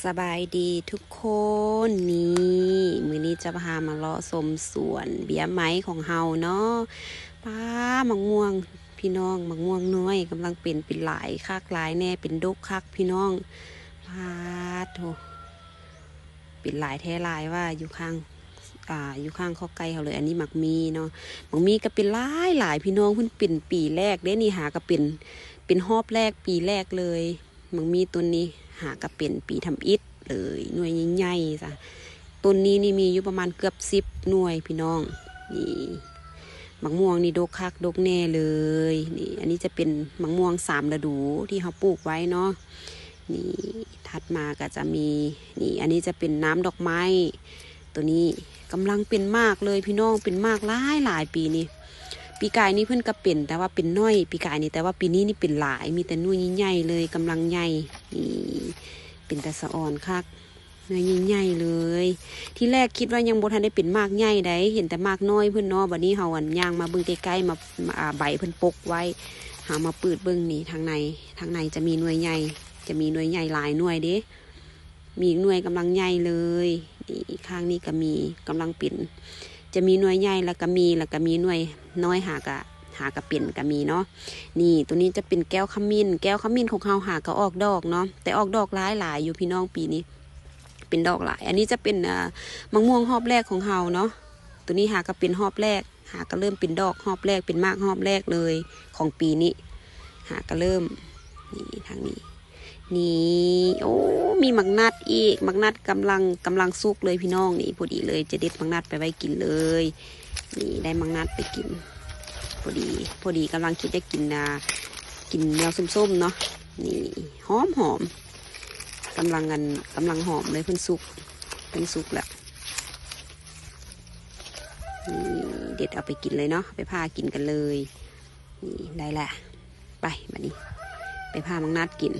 สบายดีทุกคนนี่มื้อนี้จะพามาเลาะชมสวนเบี้ยไม้ของเฮาเนาะป้ามะม่วงพี่น้องมะม่วงน้อยกำลังเป็นหลายคักหลายแน่เป็นดกคักพี่น้องพาดโถเป็นหลายแท้หลายว่าอยู่ข้างอยู่ข้างข้อไก่เขาเลยอันนี้หมักมีเนาะหมักมีก็เป็นหลายพี่น้องเพิ่นเป็นปีแรกเด้นี่หาก็เป็นรอบแรกปีแรกเลยหมักมีตัวนี้หาก็เป็นปีทำอิฐเลยหน่วยใหญ่ๆจ้ะต้นนี้นี่มีอยู่ประมาณเกือบ10 หน่วยพี่น้องนี่มะม่วงนี่ดกคักดกแน่เลยนี่อันนี้จะเป็นมะม่วง3 ฤดูที่เขาปลูกไว้เนาะนี่ถัดมาก็จะมีนี่อันนี้จะเป็นน้ำดอกไม้ตัวนี้กำลังเป็นมากเลยพี่น้องเป็นมากหลายปีนี้ปีกายนี้เพิ่นก็เป็นแต่ว่าเป็นน้อยปีกายนี้แต่ว่าปีนี้นี่เป็นหลายมีแต่หน่วยใหญ่ๆเลยกำลังใหญ่นี่เป็นแต่สะอ่อนคักหน่วยใหญ่ๆเลยที่แรกคิดว่ายังบ่ทันได้เป็นมากใหญ่ได้เห็นแต่มากน้อยเพิ่นเนาะบัดนี้เฮาอันย่างมาเบิ่งใกล้ๆมาใบเพิ่นปกไว้หามาเปิดเบิ่งนี่ทางในจะมีหน่วยใหญ่จะมีหน่วยใหญ่หลายหน่วยเด้มีหน่วยกำลังใหญ่เลยนี่ข้างนี้ก็มีกำลังปิ่นจะมีหน่วยใหญ่แล้วก็มีหน่วยน้อยหากะปิ่นก็มีเนาะนี่ตัวนี้จะเป็นแก้วขมิ้นของเฮาหาก็ออกดอกเนาะแต่ออกดอกหลายอยู่พี่น้องปีนี้เป็นดอกหลายอันนี้จะเป็นมะม่วงรอบแรกของเฮาเนาะตัวนี้หาก็เป็นรอบแรกหาก็เริ่มเป็นดอกรอบแรกเป็นมากรอบแรกเลยของปีนี้หาก็เริ่มนี่ทางนี้นี่โอ้มีมักนัดอีกมักนัดกำลังสุกเลยพี่น้องนี่พอดีเลยจะเด็ดมักนัดไปไว้กินเลยนี่ได้มักนัดไปกินพอดีกำลังคิดจะกินกินแนวส้มๆเนาะนี่หอมกำลังหอมเลยเพิ่นสุกแล้วนี่เด็ดเอาไปกินเลยเนาะไปพากินกันเลยนี่ได้แหละไปบัดนี้ไปพามังนัดกิน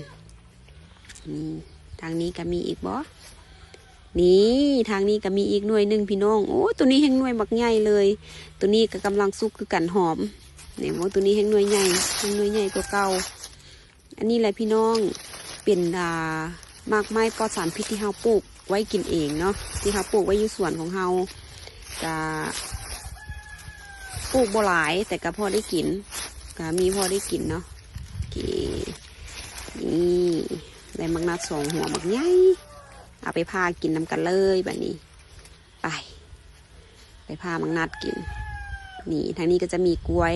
นี่ทางนี้ก็มีอีกบ่นี่ทางนี้ก็มีอีกหน่วยหนึ่งพี่น้องโอ้ตัวนี้แห้งหน่วยบักใหญ่เลยตัวนี้ก็กำลังสุกคือกันหอมเนี่ยว่าตัวนี้แห้งหน่วยใหญ่ตัวเก่าอันนี้แหละพี่น้องเป็นมากไม้ปลอดสารพิษที่เฮาปลูกไว้กินเองเนาะที่เฮาปลูกไว้อยู่สวนของเฮาจะปลูกบ่หลายแต่ก็พอได้กินก็มีพอได้กินเนาะโอเคนี่ได้มักนัด2 หัวบักใหญ่เอาไปพากินน้ำกันเลยแบบนี้ไปพามักนัดกินนี่ทางนี้ก็จะมีกล้วย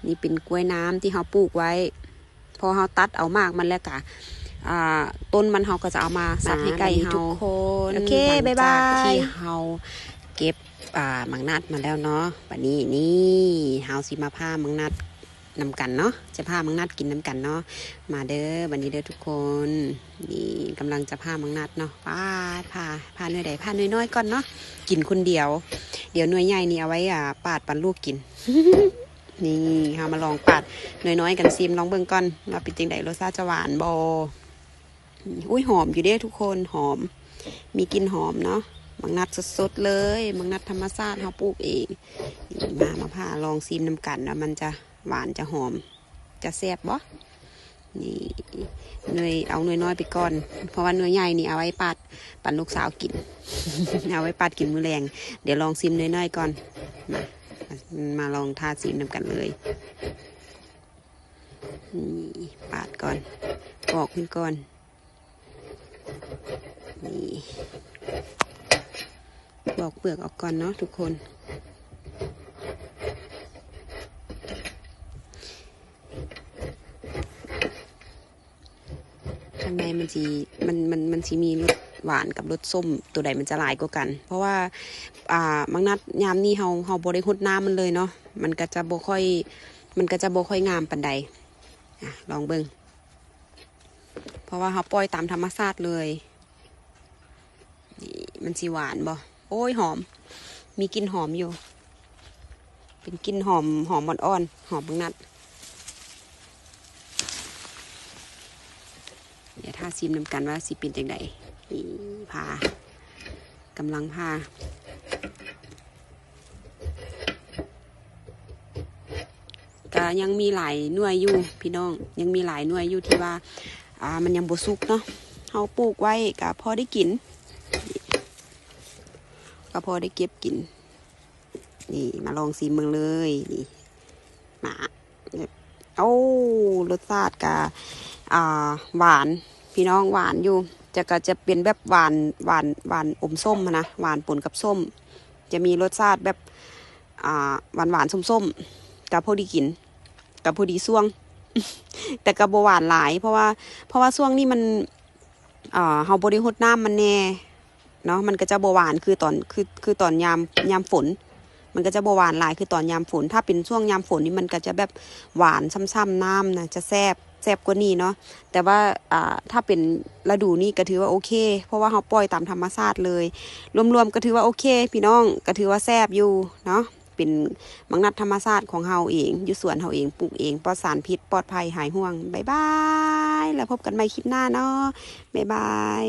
นี่เป็นกล้วยน้ำที่เฮาปลูกไว้พอเฮาตัดเอามากมันแล้วกะต้นมันเฮาก็จะเอามาสับให้ไก่เฮาทุกคนโอเคบ๊ายบายที่เฮาเก็บมังนัดมาแล้วเนาะบัดนี้นี่เฮาสิมาพามังนัดนำกันเนาะจะพามังนัดกินนำกันเนาะมาเด้อบัดนี้เด้อทุกคนนี่กำลังจะพามังนัดเนาะพาหน่วยใดพาหน่วยน้อยก่อนเนาะกินคนเดียวเดี๋ยวหน่วยใหญ่นี่เอาไว้ปาดปันลูกกิน นี่เฮามาลองปาดน้อยๆกันซิมลองเบิ่งก่อนว่าเป็นจังไดรสชาติจะหวานบ่อุ้ยหอมอยู่เด้ทุกคนหอมมีกลิ่นหอมเนาะมังนัดสดๆเลยมังนัดธรรมชาติเฮาปลูกเองมาผ่าลองซิมน้ำกันว่ามันจะหวานจะหอมจะแซ่บบ่นี่เอาหน่วยน้อยไปก่อนเพราะว่าหน่วยใหญ่นี่เอาไว้ปัดลูกสาวกิน เอาไว้ปัดกินมื้อแรงเดี๋ยวลองซิมน้อยๆก่อนมาลองทาซิมน้ำกันเลยนี่ปาดก่อนปอกขึ้นก่อนนี่บอกเปลือกออกก่อนเนาะทุกคนข้างในมันสิมีรสหวานกับรสส้มตัวใดมันจะหลายกว่ากันเพราะว่ามังนัดยามนี้เฮาบ่ได้รดน้ำมันเลยเนาะมันก็จะบ่ค่อยงามปานใดลองเบิ่งเพราะว่าเฮาปล่อยตามธรรมชาติเลยนี่มันสิหวานบ่โอ้ยหอมมีกลิ่นหอมอยู่เป็นกลิ่นหอมอ่อนๆหอมมังนัดเดี๋ยวถ้าซิมนำกันว่าสิเป็นจังไดนี่กำลังพาก็ยังมีหลายหน่วยอยู่พี่น้องยังมีหลายหน่วยอยู่ที่ว่ามันยังบ่สุกเนาะ เฮาปลูกไว้ก็พอได้กินก็พอได้เก็บกินนี่มาลองชิมมึงเลยนี่มาโอ้รสชาติก็หวานพี่น้องหวานอยู่ก็จะเป็นแบบหวานอมส้มนะหวานปนกับส้มจะมีรสชาติแบบหวานส้มกับพอดีกินกับพอดีซ่วง แต่กับหวานหลายเพราะว่าช่วงนี้มันเฮาบ่ได้รดน้ำมันแน่เนาะมันก็จะบ่หวานคือตอนยามฝนมันก็จะบ่หวานหลายคือตอนยามฝนถ้าเป็นช่วงยามฝนนี่มันก็จะแบบหวานซ้ำๆน้ำนะจะแซ่บกว่านี้เนาะแต่ว่าถ้าเป็นฤดูนี้ก็ถือว่าโอเคเพราะว่าเฮาปล่อยตามธรรมชาติเลยรวมๆก็ถือว่าโอเคพี่น้องก็ถือว่าแซ่บอยู่เนาะเป็นมังนัดธรรมชาติของเฮาเองอยู่สวนเฮาเองปลูกเองปลอดสารพิษปลอดภัยหายห่วงบ๊ายบายแล้วพบกันใหม่คลิปหน้าเนาะบ๊ายบาย